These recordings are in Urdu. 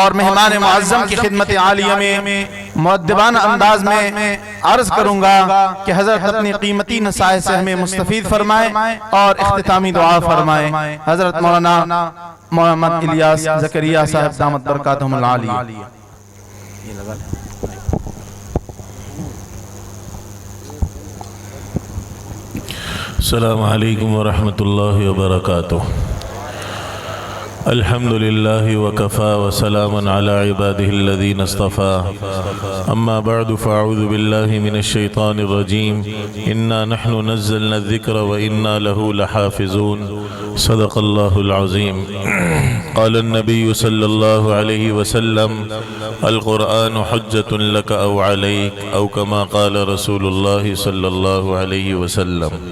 اور مہمان معظم کی خدمت عالیہ میں مؤدبانہ انداز میں عرض کروں گا کہ حضرت اپنی قیمتی نصائح سے ہمیں مستفید فرمائے اور اختتامی دعا فرمائے۔ حضرت مولانا محمد الیاس زکریا صاحب دامت برکاتہم العالیہ۔ السلام علیکم ورحمۃ اللہ وبرکاتہ۔ الحمد للہ وکفا وسلام علی عباده الذین اصطفى، اما بعد فاعوذ باللہ من الشیطان الرجیم، انا نحن نزلنا الذکر وانا له لحافظون، صدق اللہ العظیم۔ قال النبی صلی اللہ علیہ وسلم، القرآن حجۃ لک او علیک، او کما قال رسول اللہ صلی اللہ علیہ وسلم۔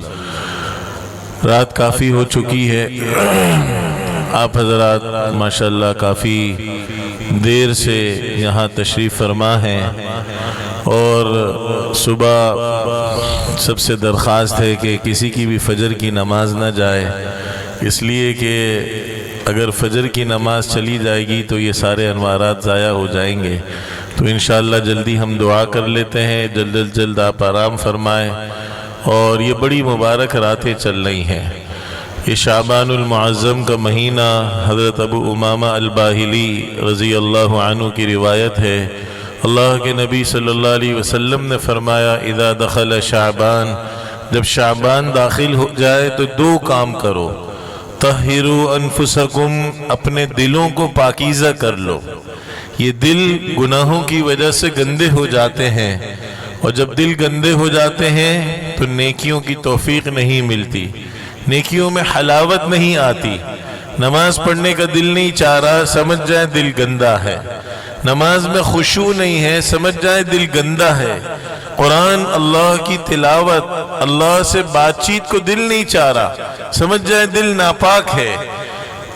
رات کافی ہو چکی ہے، آپ حضرات ماشاءاللہ کافی دیر سے یہاں تشریف فرما ہیں، اور صبح سب سے درخواست ہے کہ کسی کی بھی فجر کی نماز نہ جائے، اس لیے کہ اگر فجر کی نماز چلی جائے گی تو یہ سارے انوارات ضائع ہو جائیں گے۔ تو انشاءاللہ جلدی ہم دعا کر لیتے ہیں، جلد آپ آرام فرمائیں۔ اور یہ بڑی مبارک راتیں چل رہی ہیں، یہ شعبان المعظم کا مہینہ۔ حضرت ابو امامہ الباہلی رضی اللہ عنہ کی روایت ہے، اللہ کے نبی صلی اللہ علیہ وسلم نے فرمایا، اذا دخل شعبان، جب شعبان داخل ہو جائے تو دو کام کرو، طہروا انفسکم، اپنے دلوں کو پاکیزہ کر لو۔ یہ دل گناہوں کی وجہ سے گندے ہو جاتے ہیں، اور جب دل گندے ہو جاتے ہیں تو نیکیوں کی توفیق نہیں ملتی، نیکیوں میں حلاوت نہیں آتی۔ نماز پڑھنے کا دل نہیں چاہ رہا، سمجھ جائیں دل گندا ہے۔ نماز میں خشوع نہیں ہے، سمجھ جائیں دل گندا ہے۔ قرآن اللہ کی تلاوت، اللہ سے بات چیت کو دل نہیں چاہ رہا، سمجھ جائیں دل ناپاک ہے۔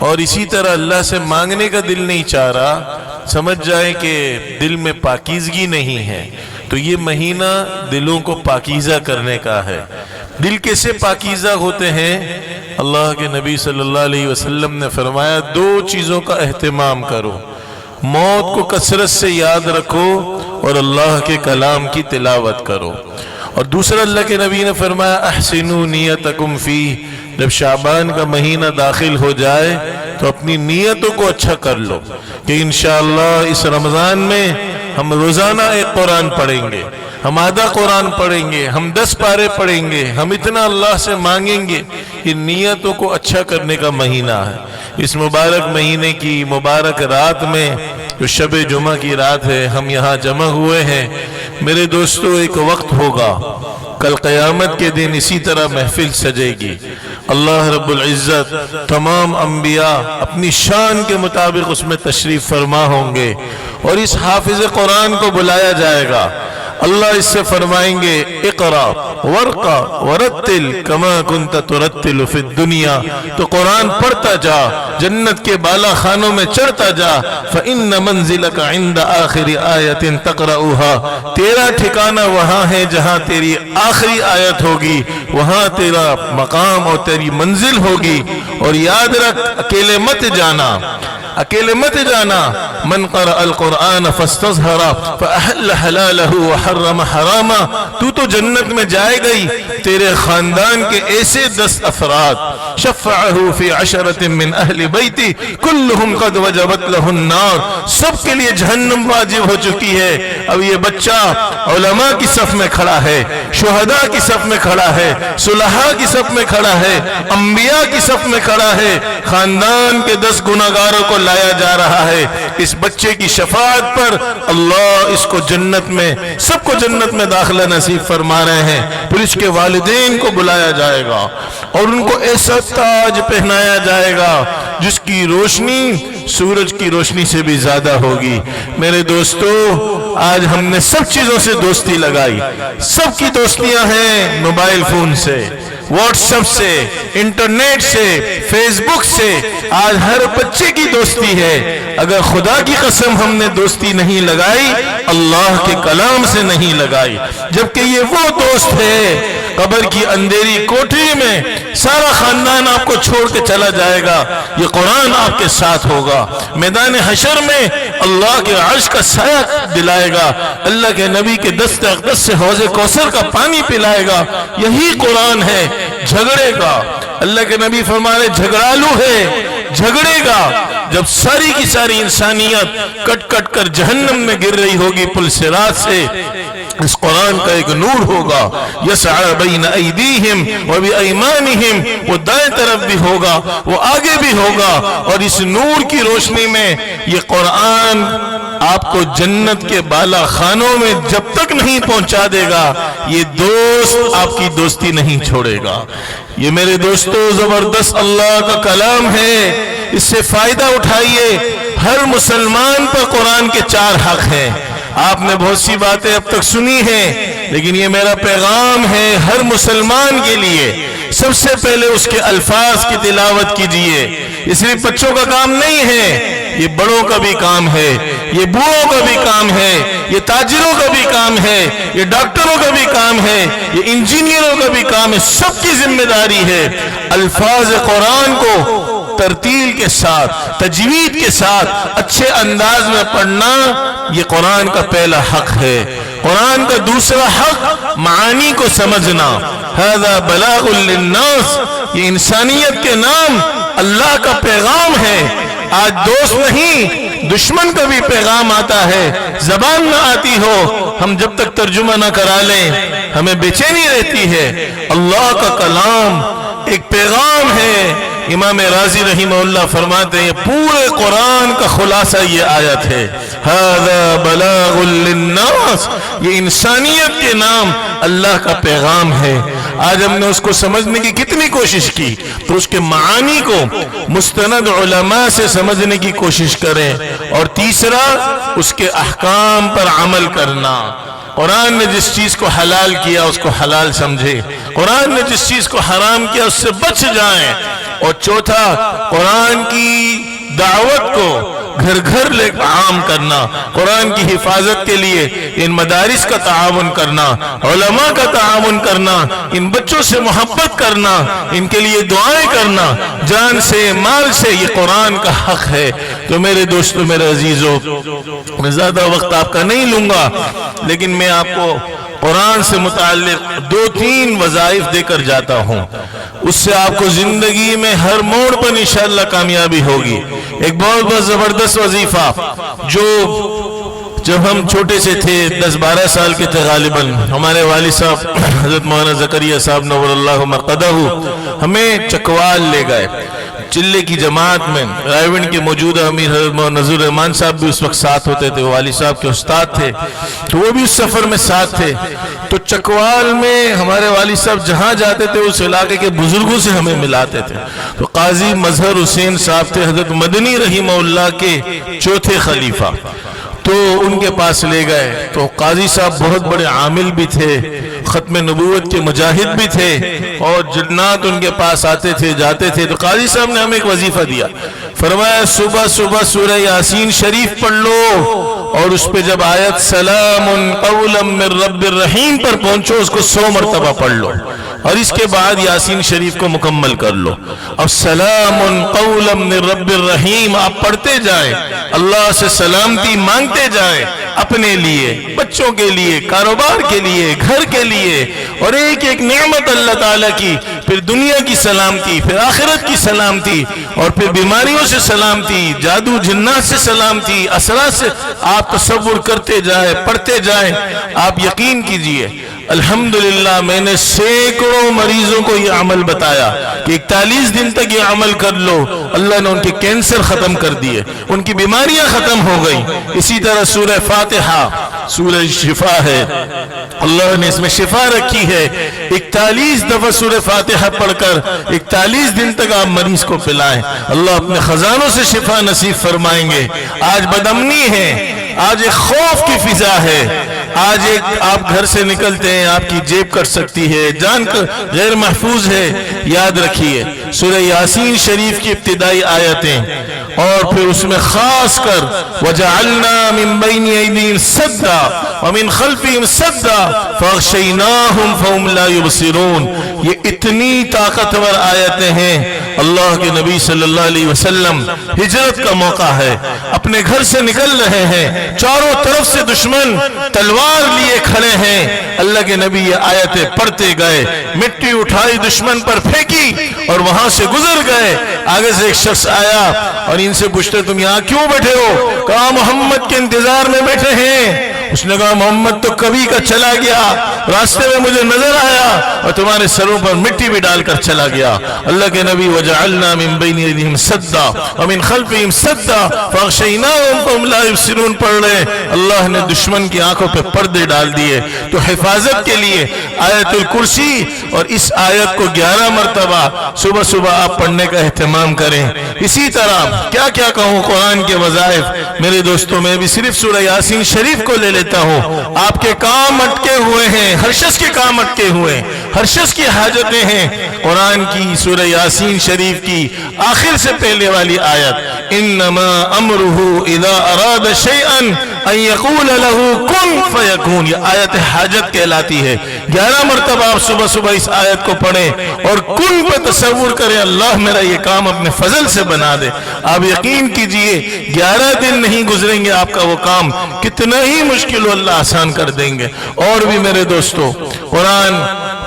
اور اسی طرح اللہ سے مانگنے کا دل نہیں چاہ رہا، سمجھ جائیں کہ دل میں پاکیزگی نہیں ہے۔ تو یہ مہینہ دلوں کو پاکیزہ کرنے کا ہے۔ دل کیسے پاکیزہ ہوتے ہیں؟ اللہ کے نبی صلی اللہ علیہ وسلم نے فرمایا، دو چیزوں کا اہتمام کرو، موت کو کثرت سے یاد رکھو اور اللہ کے کلام کی تلاوت کرو۔ اور دوسرا اللہ کے نبی نے فرمایا، احسنوا نیتکم فیہ، جب شعبان کا مہینہ داخل ہو جائے تو اپنی نیتوں کو اچھا کر لو کہ انشاءاللہ اس رمضان میں ہم روزانہ ایک قرآن پڑھیں گے، ہم آدھا قرآن پڑھیں گے، ہم 10 پارے پڑھیں گے، ہم اتنا اللہ سے مانگیں گے۔ یہ نیتوں کو اچھا کرنے کا مہینہ ہے۔ اس مبارک مہینے کی مبارک رات میں جو شب جمعہ کی رات ہے، ہم یہاں جمع ہوئے ہیں۔ میرے دوستو، ایک وقت ہوگا، کل قیامت کے دن اسی طرح محفل سجے گی۔ اللہ رب العزت تمام انبیاء اپنی شان کے مطابق اس میں تشریف فرما ہوں گے، اور اس حافظ قرآن کو بلایا جائے گا۔ اللہ اس سے فرمائیں گے، اقرا ورقا ورتل کما کنت ترتل فی الدنیا، تو قرآن پڑھتا جا، جنت کے بالا خانوں میں چڑھتا جا، فإن منزلک عند آخر آیت تقرأها، تیرا ٹھکانہ وہاں ہے جہاں تیری آخری آیت ہوگی، وہاں تیرا مقام اور تیری منزل ہوگی۔ اور یاد رکھ، اکیلے مت جانا، اکیلے مت جانا۔ من قرأ القرآن فاستظہر فأحل حلالہ وحرم حراما، تو جنت میں جائے گئی، تیرے خاندان کے ایسے 10 افراد، شفعہ فی 10 من اہل بیتی کلہم قد وجبت لہ النار، سب کے لیے جہنم واجب ہو چکی ہے۔ اب یہ بچہ علماء کی صف میں کھڑا ہے، شہداء کی صف میں کھڑا ہے، صلحاء کی صف میں کھڑا ہے، انبیاء کی صف میں کھڑا ہے، خاندان کے 10 گناہگاروں کو لایا جا رہا ہے۔ اس بچے کی شفاعت پر اللہ اس کو جنت میں، سب کو جنت میں داخلہ نصیب فرما رہے ہیں۔ پھر اس کے والدین کو بلایا جائے گا اور ان کو ایسا تاج پہنایا جائے گا جس کی روشنی سورج کی روشنی سے بھی زیادہ ہوگی۔ میرے دوستو، آج ہم نے سب چیزوں سے دوستی لگائی، سب کی دوستیاں ہیں موبائل فون سے، واٹس ایپ سے، انٹرنیٹ سے، فیس بک سے، آج ہر بچے کی دوستی ہے۔ اگر خدا کی قسم ہم نے دوستی نہیں لگائی، اللہ کے کلام سے نہیں لگائی، جبکہ یہ وہ دوست ہے قبر کی اندھیری کوٹری میں سارا خاندان آپ کو چھوڑ کے چلا جائے گا، یہ قرآن آپ کے ساتھ ہوگا۔ میدان حشر میں اللہ کے عرش کا سایہ دلائے گا، اللہ کے نبی کے دست اقدس سے حوض کوثر کا پانی پلائے گا، یہی قرآن ہے۔ جھگڑے گا، اللہ کے نبی فرما رہے جھگڑالو ہے، جھگڑے گا جب ساری کی ساری انسانیت کٹ کٹ کر جہنم میں گر رہی ہوگی پل صراط سے، اس قرآن کا ایک نور ہوگا، یسعی بین ایدیہم و بایمانہم، وہ دائیں طرف بھی ہوگا، وہ آگے بھی ہوگا، اور اس نور کی روشنی میں یہ قرآن آپ کو جنت کے بالا خانوں میں جب تک نہیں پہنچا دے گا، یہ دوست آپ کی دوستی نہیں چھوڑے گا۔ یہ میرے دوستو زبردست اللہ کا کلام ہے، اس سے فائدہ اٹھائیے۔ ہر مسلمان پر قرآن کے 4 حق ہیں۔ آپ نے بہت سی باتیں اب تک سنی ہیں، لیکن یہ میرا پیغام ہے ہر مسلمان کے لیے۔ سب سے پہلے اس کے الفاظ کی تلاوت کیجئے۔ یہ صرف بچوں کا کام نہیں ہے، یہ بڑوں کا بھی کام ہے، یہ بوڑھوں کا بھی کام ہے، یہ تاجروں کا بھی کام ہے، یہ ڈاکٹروں کا بھی کام ہے، یہ انجینئروں کا بھی کام ہے، سب کی ذمہ داری ہے الفاظ قرآن کو ترتیل کے ساتھ، تجوید کے ساتھ اچھے انداز میں پڑھنا۔ یہ قرآن کا پہلا حق ہے۔ قرآن کا دوسرا حق معانی کو سمجھنا۔ ھذا بلاغ للناس، یہ انسانیت کے نام اللہ کا پیغام ہے۔ آج دوست نہیں، دشمن کا بھی پیغام آتا ہے، زبان نہ آتی ہو، ہم جب تک ترجمہ نہ کرا لیں ہمیں بے چینی رہتی ہے۔ اللہ کا کلام ایک پیغام ہے۔ امام رازی رحمہ اللہ فرماتے ہیں پورے قرآن کا خلاصہ یہ آیت ہے، ھذا بلاغ للناس، یہ انسانیت کے نام اللہ کا پیغام ہے۔ آج ہم نے اس کو سمجھنے کی کتنی کوشش کی، تو اس کے معانی کو مستند علماء سے سمجھنے کی کوشش کریں۔ اور تیسرا اس کے احکام پر عمل کرنا۔ قرآن نے جس چیز کو حلال کیا اس کو حلال سمجھے، قرآن نے جس چیز کو حرام کیا اس سے بچ جائیں۔ اور چوتھا قرآن کی دعوت کو گھر گھر لے عام کرنا، قرآن کی حفاظت کے لیے ان مدارس کا تعاون کرنا، علماء کا تعاون کرنا، ان بچوں سے محبت کرنا، ان کے لیے دعائیں کرنا، جان سے مال سے، یہ قرآن کا حق ہے۔ تو میرے دوستو، میرے عزیزو، میں زیادہ وقت آپ کا نہیں لوں گا، لیکن میں آپ کو قرآن سے متعلق 2-3 وظائف دے کر جاتا ہوں، اس سے آپ کو زندگی میں ہر موڑ پر انشاءاللہ کامیابی ہوگی۔ ایک بہت زبردست وظیفہ جو جب ہم چھوٹے سے تھے، 10-12 سال کے تھے غالباً، ہمارے والد صاحب حضرت مولانا زکریا صاحب نور اللہ مرقدہ ہمیں چکوال لے گئے چلے کی جماعت میں۔ رائیونڈ کے موجودہ امیر حضرت مولانا نذیر الرحمان صاحب بھی اس وقت ساتھ ہوتے تھے، وہ والد صاحب کے استاد تھے، تو وہ بھی اس سفر میں ساتھ تھے۔ تو چکوال میں ہمارے والد صاحب جہاں جاتے تھے اس علاقے کے بزرگوں سے ہمیں ملاتے تھے۔ تو قاضی مظہر حسین صاحب تھے حضرت مدنی رحمہ اللہ کے 4تھے خلیفہ، تو ان کے پاس لے گئے۔ تو قاضی صاحب بہت بڑے عامل بھی تھے، ختم نبوت کے مجاہد بھی تھے، اور جنات ان کے پاس آتے تھے جاتے تھے۔ تو قاضی صاحب نے ہمیں ایک وظیفہ دیا، فرمایا صبح صبح سورہ یاسین شریف پڑھ لو، اور اس پہ جب آیت سلام قولا من رب الرحیم پر پہنچو اس کو 100 مرتبہ پڑھ لو، اور اس کے بعد یاسین شریف کو مکمل کر لو۔ اب سلام قولا من رب الرحیم آپ پڑھتے جائیں، اللہ سے سلامتی مانگتے جائیں، اپنے لیے، بچوں کے لیے، کاروبار کے لیے، گھر کے لیے، اور ایک ایک نعمت اللہ تعالیٰ کی، پھر دنیا کی سلامتی، پھر آخرت کی سلامتی، اور پھر بیماریوں سے سلامتی، جادو جنات سے سلامتی، اثرات سے آپ تصور کرتے جائیں، پڑھتے جائیں۔ آپ یقین کیجئے الحمدللہ میں نے سینکڑوں مریضوں کو یہ عمل بتایا کہ 41 دن تک یہ عمل کر لو، اللہ نے ان کے کینسر ختم کر دیے، ان کی بیماریاں ختم ہو گئی۔ اسی طرح سورہ فاتحہ سورہ شفا ہے، اللہ نے اس میں شفا رکھی ہے۔ 41 دفعہ سورہ فاتحہ پڑھ کر 41 دن تک آپ مریض کو پلائیں، اللہ اپنے خزانوں سے شفا نصیب فرمائیں گے۔ آج بدامنی ہے، آج ایک خوف کی فضا ہے، آج ایک آپ گھر سے نکلتے ہیں آپ کی جیب کٹ سکتی ہے، جان غیر محفوظ ہے۔ یاد رکھیے سورہ یاسین شریف کی ابتدائی آیتیں اور پھر اس میں خاص کر وَجَعَلْنَا مِن بَيْنِ أَيْدِيهِمْ سَدًّا وَمِن خَلْفِهِمْ سَدًّا فَأَغْشَيْنَاهُمْ فَهُمْ لَا يُبْصِرُونَ. یہ اتنی طاقتور آیتیں ہیں. اللہ کے نبی صلی اللہ علیہ وسلم ہجرت کا موقع ہے, اپنے گھر سے نکل رہے ہیں, چاروں طرف سے دشمن تلوار لیے کھڑے ہیں. اللہ کے نبی یہ آیتیں پڑھتے گئے, مٹی اٹھائی دشمن پر پھینکی اور وہاں سے گزر گئے. آگے سے ایک شخص آیا اور ان سے پوچھتے تم یہاں کیوں بیٹھے ہو؟ کہا محمد کے انتظار میں بیٹھے ہیں. اس نے کہا محمد تو کبھی کا چلا گیا, راستے میں مجھے نظر آیا اور تمہارے سروں پر مٹی بھی ڈال کر چلا گیا. اللہ کے نبی وَجَعَلْنَا مِن بَيْنِ أَيْدِيهِمْ سَدًّا وَمِن خَلْفِهِمْ سَدًّا فَأَغْشَيْنَاهُمْ فَهُمْ لَا يُبْصِرُونَ پڑھ رہے. اللہ نے دشمن کی آنکھوں پہ پردے ڈال دیے. تو حفاظت کے لیے آیت الکرسی اور اس آیت کو 11 مرتبہ صبح صبح آپ پڑھنے کا اہتمام کریں. اسی طرح کیا کیا کہوں قرآن کے وظائف میرے دوستوں, میں بھی صرف سورہ یاسین شریف کو لے لیتا ہوں. آپ کے کام اٹکے ہوئے ہیں, ہر شخص کے کام اٹکے ہوئے ہیں, ہر شخص کی حاجتیں ہیں. قرآن کی سورہ یاسین شریف کی آخر سے پہلے والی آیت انما امرہ اذا اراد شیئا ان یقول له کن فیکون, یہ آیت حاجت کہلاتی ہے. 11 مرتبہ آپ صبح صبح اس آیت کو پڑھیں اور کن پہ تصور کریں اللہ میرا یہ کام اپنے فضل سے بنا دے. آپ یقین کیجئے 11 دن نہیں گزریں گے آپ کا وہ کام کتنا ہی مشکل ہو اللہ آسان کر دیں گے. اور بھی میرے دوستو قرآن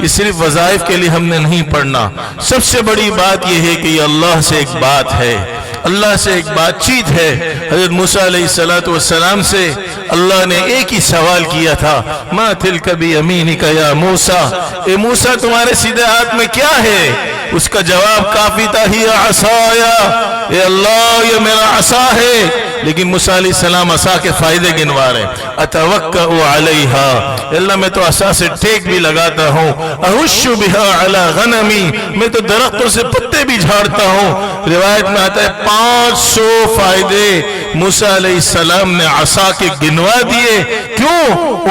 یہ صرف وظائف کے لیے ہم نے نہیں پڑھنا. سب سے بڑی بات یہ ہے کہ یہ اللہ سے ایک بات ہے, اللہ سے ایک بات چیت ہے. حضرت موسیٰ علیہ السلام سے اللہ نے ایک ہی سوال کیا تھا, ما تلک بیمینک یا موسیٰ, اے موسیٰ تمہارے سیدھے ہاتھ میں کیا ہے؟ اس کا جواب کافی تھا ہی عصایا, اے اللہ یہ میرا عصا ہے. لیکن موسیٰ علیہ السلام عصا کے فائدے گنوا رہے. اتوکأ علیہا, اللہ میں تو عصا سے ٹیک بھی لگاتا ہوں. احش بہا علی غنمی, میں تو درختوں سے پتے بھی جھاڑتا ہوں. روایت میں آتا ہے 500 فائدے موسیٰ علیہ السلام نے عصا کے گنوا دیے. کیوں؟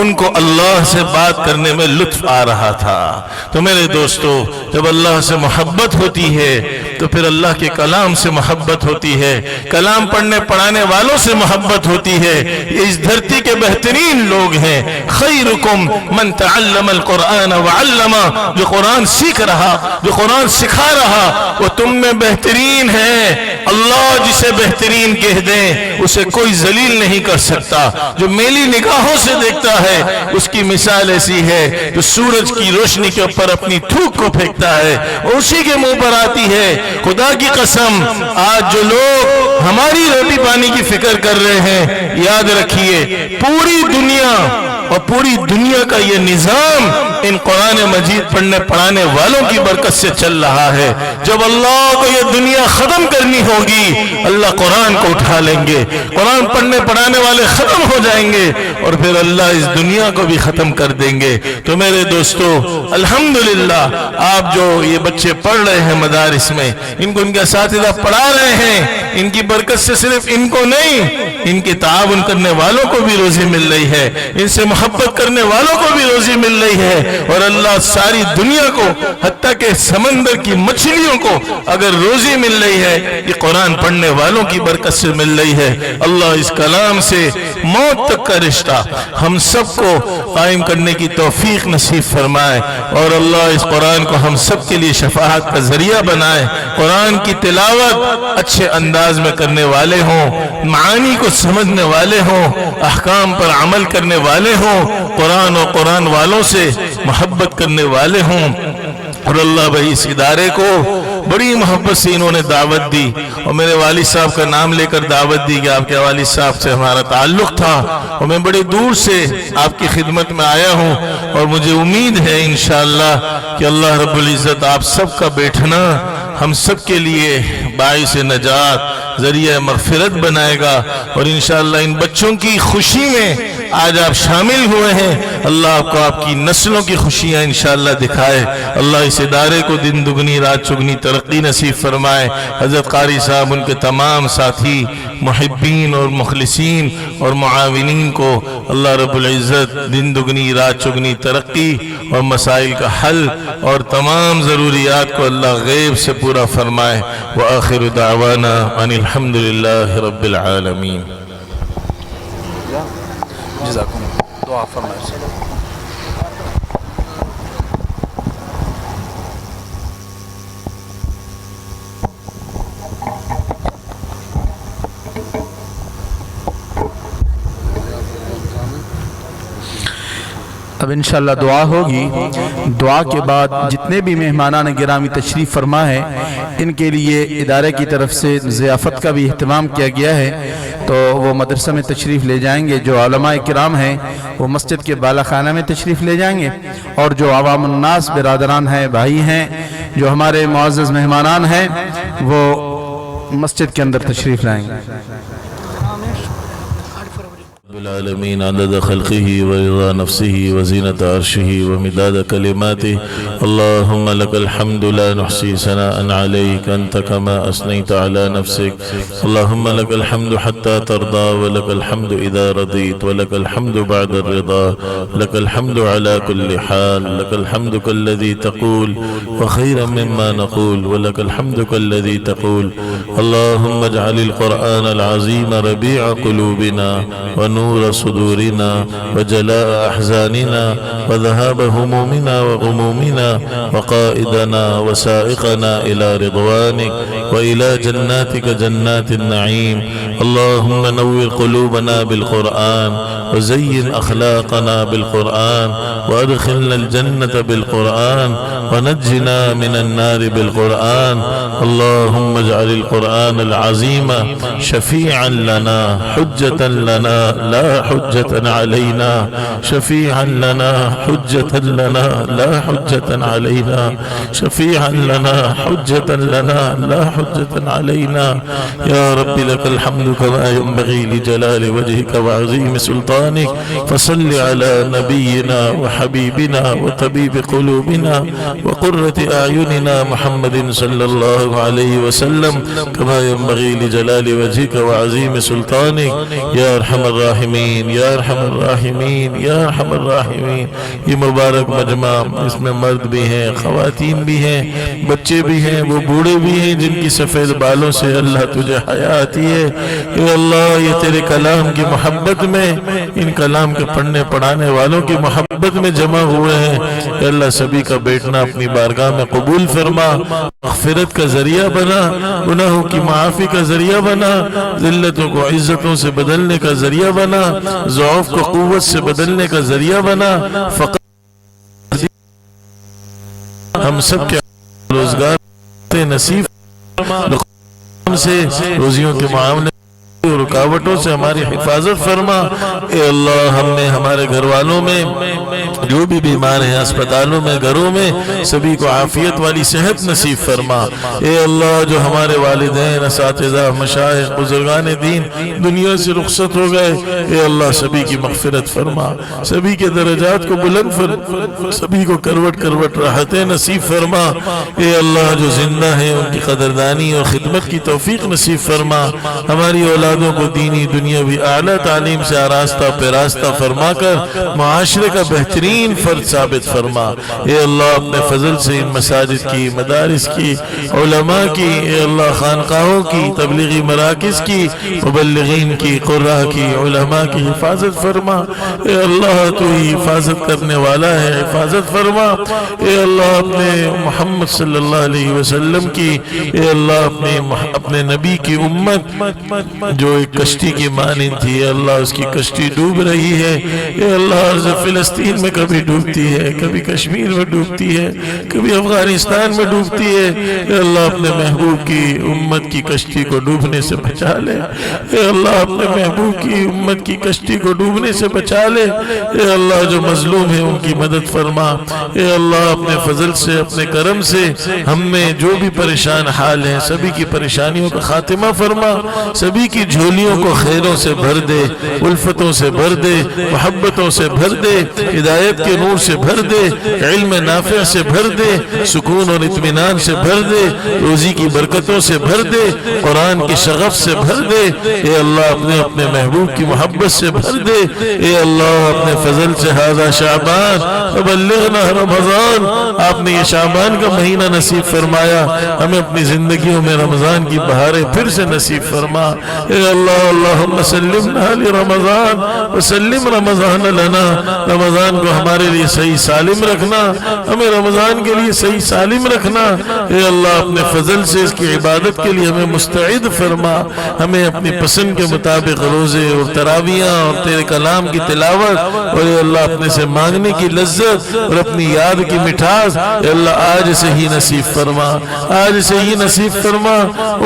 ان کو اللہ سے بات کرنے میں لطف آ رہا تھا. تو میرے دوستو جب اللہ سے محبت ہوتی ہے تو پھر اللہ کے کلام سے محبت ہوتی ہے, کلام پڑھنے پڑھانے والوں سے محبت ہوتی ہے. یہ اس دھرتی کے بہترین لوگ ہیں. خیرکم من تعلم القرآن وعلم, جو قرآن سیکھ رہا, جو قرآن سکھا رہا وہ تم میں بہترین ہے. اللہ جسے بہترین کہہ دیں اسے کوئی ذلیل نہیں کر سکتا. جو میلی نگاہوں سے دیکھتا ہے اس کی مثال ایسی ہے جو سورج کی روشنی کے اوپر اپنی تھوک کو پھینکتا ہے اور اسی کے منہ پر آتی ہے. خدا کی قسم آج جو لوگ ہماری روٹی پانی کی فکر کر رہے ہیں, یاد رکھیے پوری دنیا اور پوری دنیا کا یہ نظام ان قرآن مجید پڑھنے پڑھانے والوں کی برکت سے چل رہا ہے. جب اللہ کو یہ دنیا ختم کرنی ہوگی اللہ قرآن کو اٹھا لیں گے, قرآن پڑھنے پڑھانے والے ختم ہو جائیں گے اور پھر اللہ اس دنیا کو بھی ختم کر دیں گے. تو میرے دوستو الحمدللہ آپ جو یہ بچے پڑھ رہے ہیں مدارس میں, ان کو ان کے اساتذہ پڑھا رہے ہیں, ان کی برکت سے صرف ان کو نہیں ان کے تعاون کرنے والوں کو بھی روزی مل رہی ہے, ان سے محبت کرنے والوں کو بھی روزی مل رہی ہے. اور اللہ ساری دنیا کو حتیٰ کہ سمندر کی مچھلیوں کو اگر روزی مل رہی ہے یہ قرآن پڑھنے والوں کی برکت سے مل رہی ہے. اللہ اس کلام سے موت تک کا رشتہ ہم سب کو قائم کرنے کی توفیق نصیب فرمائے اور اللہ اس قرآن کو ہم سب کے لیے شفاعت کا ذریعہ بنائے. قرآن کی تلاوت اچھے انداز میں کرنے والے ہوں, معانی کو سمجھنے والے ہوں, احکام پر عمل کرنے والے ہوں, قرآن اور قرآن والوں سے محبت کرنے والے ہوں. اور اللہ بھائی اس ادارے کو بڑی محبت سے انہوں نے دعوت دی اور میرے والد صاحب کا نام لے کر دعوت دی کہ آپ کے والد صاحب سے ہمارا تعلق تھا اور میں بڑی دور سے آپ کی خدمت میں آیا ہوں اور مجھے امید ہے انشاءاللہ کہ اللہ رب العزت آپ سب کا بیٹھنا ہم سب کے لیے باعث نجات ذریعہ مغفرت بنائے گا اور انشاءاللہ ان بچوں کی خوشی میں آج آپ شامل ہوئے ہیں، اللہ آپ کو آپ کی نسلوں کی خوشیاں انشاءاللہ دکھائے، اللہ اس ادارے کو دن دگنی رات چگنی ترقی نصیب فرمائے، حضرت قاری صاحب ان کے تمام ساتھی محبین اور مخلصین اور معاونین کو اللہ رب العزت دن دگنی رات چگنی ترقی اور مسائل کا حل اور تمام ضروریات کو اللہ غیب سے پورا فرمائے۔ وآخر دعوانا ان الحمدللہ رب العالمین۔ جزاکم دعا فرمائے۔ اب انشاءاللہ دعا ہوگی، دعا کے بعد جتنے بھی مہمانان گرامی تشریف فرما ہے ان کے لیے ادارے کی طرف سے ضیافت کا بھی اہتمام کیا گیا ہے، تو وہ مدرسہ میں تشریف لے جائیں گے، جو علماء کرام ہیں وہ مسجد کے بالا خانہ میں تشریف لے جائیں گے، اور جو عوام الناس برادران ہیں بھائی ہیں جو ہمارے معزز مہمانان ہیں وہ مسجد کے اندر تشریف لائیں گے۔ العالمين عدد خلقه ورضا نفسه وزينة عرشه ومداد كلماته اللهم لك الحمد لا نحصي ثناء عليك أنت كما أثنيت على نفسك اللهم لك الحمد حتى ترضى ولك الحمد إذا رضيت ولك الحمد بعد الرضا لك الحمد على كل حال لك الحمد كالذي تقول وخيرا مما نقول ولك الحمد كالذي تقول اللهم اجعل القرآن العظيم ربيع قلوبنا ونور صدورنا وجلاء أحزاننا وذهاب همومنا وغمومنا وقائدنا وسائقنا إلى رضوانك وإلى جناتك جنات النعيم اللهم نور قلوبنا بالقرآن وزين أخلاقنا بالقرآن وأدخلنا الجنة بالقرآن ونجنا من النار بالقرآن اللهم اجعل القرآن العظيم شفيعا لنا حجة لنا لا حجة علينا شفيعا لنا حجة لنا لا حجة علينا شفيعا لنا حجة لنا لا حجة علينا يا رب لك الحمد كما ينبغي لجلال وجهك وعظيم سلطانك فصل على نبينا وحبيبنا وطبيب قلوبنا وقرة أعيننا محمد صلى الله عليه وسلم كما ينبغي لجلال وجهك وعظيم سلطانك يا أرحم الراحمين يا أرحم الراحمين يا أرحم الراحمين یہ مبارک مجمع اس میں مرد بھی ہیں خواتین بھی ہیں بچے بھی ہیں وہ بوڑھے بھی ہیں جن کی سفید بالوں سے اللہ تجھے حیا آتی ہے اے اللہ یہ تیرے کلام کی محبت میں ان کلام کے پڑھنے پڑھانے والوں کی محبت میں جمع ہوئے ہیں اے اللہ سبھی کا بیٹھنا اپنی بارگاہ میں قبول فرما مغفرت کا ذریعہ بنا گناہوں کی معافی کا ذریعہ بنا ذلتوں کو عزتوں سے بدلنے کا ذریعہ بنا ضعف کو قوت سے بدلنے کا ذریعہ بنا فقط ہم سب کے روزگار نصیب سے روزیوں کے معاملے رکاوٹوں سے ہماری حفاظت فرما اے اللہ ہم نے ہمارے گھر والوں میں جو بھی بیمار ہیں اسپتالوں میں گھروں میں سبھی کو عافیت والی صحت نصیب فرما اے اللہ جو ہمارے والدین اساتذہ مشائخ بزرگان دین دنیا سے رخصت ہو گئے اے اللہ سبھی کی مغفرت فرما سبھی کے درجات کو بلند فرما سبھی کو کروٹ کروٹ راحتیں نصیب فرما اے اللہ جو زندہ ہیں ان کی قدردانی اور خدمت کی توفیق نصیب فرما ہماری اولادوں کو دینی دنیاوی اعلیٰ تعلیم سے آراستہ پیراستہ فرما کر معاشرے کا بہترین فرد ثابت فرما اے اللہ اپنے فضل سے ان مساجد کی مدارس کی علماء کی اے اللہ خانقاہوں کی تبلیغی مراکز کی مبلغین کی قراء کی علماء کی حفاظت فرما اے اللہ تو ہی حفاظت کرنے والا ہے حفاظت فرما اے اللہ اپنے محمد صلی اللہ علیہ وسلم کی اے اللہ اپنے نبی کی امت جو ایک کشتی کی مانند تھی اے اللہ اس کی کشتی ڈوب رہی ہے اے اللہ عرض فلسطین میں کبھی ڈوبتی ہے کبھی کشمیر میں ڈوبتی ہے کبھی افغانستان میں ڈوبتی ہے اے اللہ اپنے محبوب کی امت کی کشتی کو ڈوبنے سے بچا لے اے اللہ اپنے محبوب کی امت کی کشتی کو ڈوبنے سے بچا لے اے اللہ جو مظلوم ہیں ان کی مدد فرما اے اللہ اپنے فضل سے اپنے کرم سے ہم میں جو بھی پریشان حال ہیں سبھی کی پریشانیوں کا خاتمہ فرما سبھی کی جھولیوں کو خیروں سے بھر دے، الفتوں سے بھر دے، محبتوں سے بھر دے، ہدایت کے نور سے بھر دے، علم نافع سے بھر دے، سکون اور اطمینان سے بھر دے، روزی کی برکتوں سے بھر دے، قرآن کی شغف سے بھر دے۔ اے اللہ اپنے محبوب کی محبت سے بھر دے۔ اے اللہ اپنے فضل سے ھذا شعبان وبلغنا رمضان، آپ نے یہ شعبان کا مہینہ نصیب فرمایا، ہمیں اپنی زندگیوں میں رمضان کی بہاریں پھر سے نصیب فرما۔ اے اللہ اللہم سلمنا لرمضان وسلم رمضان لنا، رمضان کو ہمارے لیے صحیح سالم رکھنا، ہمیں رمضان کے لیے صحیح سالم رکھنا۔ اے اللہ اپنے فضل سے اس کی عبادت کے لیے ہمیں مستعد فرما، ہمیں اپنی پسند کے مطابق روزے اور تراویاں اور تیرے کلام کی تلاوت اور اے اللہ اپنے سے مانگنے کی لذت اور اپنی یاد کی مٹھاس اے اللہ آج سے ہی نصیب فرما، آج سے ہی نصیب فرما۔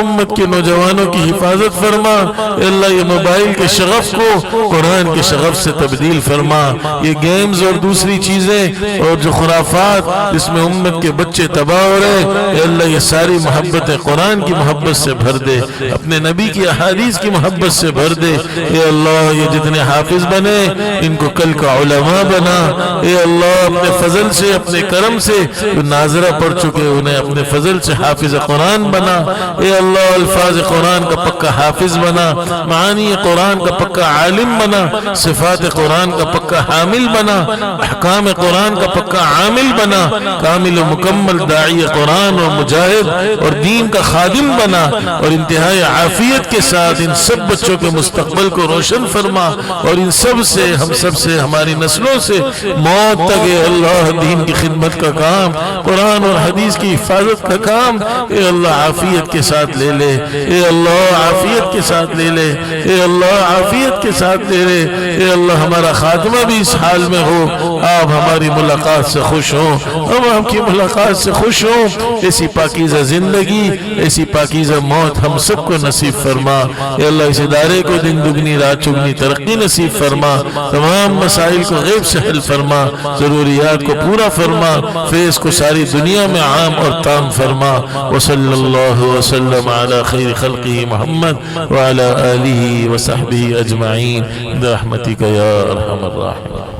امت کے نوجوانوں کی حفاظت فرما، اے اللہ یہ موبائل کے شغف کو قرآن کے شغف سے تبدیل فرما، یہ گیمز اور دوسری چیزیں اور جو خرافات جس میں امت کے بچے تباہ ہو رہے اے اللہ یہ ساری محبت قرآن کی محبت سے بھر دے، اپنے نبی کی احادیث کی محبت سے بھر دے۔ اے اللہ یہ جتنے حافظ بنے ان کو کل کا علماء بنا، اے اللہ اپنے فضل سے اپنے کرم سے جو ناظرہ پڑھ چکے انہیں اپنے فضل سے حافظ قرآن بنا۔ اے اللہ الفاظ قرآن کا پکا حافظ بنا، معانی قرآن کا پکا عالم بنا، صفات قرآن کا پکا حامل بنا، احکام قرآن کا پکا عامل بنا، کامل و مکمل داعی قرآن اور مجاہد اور دین کا خادم بنا، اور انتہائی عافیت کے ساتھ ان سب بچوں کے مستقبل کو روشن فرما، اور ان سب سے ہم سب سے ہماری نسلوں سے موت تک اے اللہ دین کی خدمت کا کام، قرآن اور حدیث کی حفاظت کا کام اے اللہ عافیت کے ساتھ لے لے، اے اللہ عافیت کے ساتھ لے لے، اے اللہ عافیت کے ساتھ لے لے، اے اللہ ہمارا خاتمہ بھی اس حال میں ہو، آپ ہماری ملاقات سے خوش ہوں، ہم آپ کی ملاقات سے خوش ہوں، ایسی پاکیزہ زندگی ایسی پاکیزہ موت ہم سب کو نصیب فرما۔ اے اللہ اس ادارے کو دن دگنی رات چگنی ترقی نصیب فرما، تمام مسائل کو غیب سے حل فرما، ضروریات کو پورا فرما، فیض کو ساری دنیا میں عام اور تام فرما۔ وصلی اللہ وسلم علی خیر خلقہ محمد وعلی آلہ وصحبہ اجمعین برحمتک یا ارحم الراحمین۔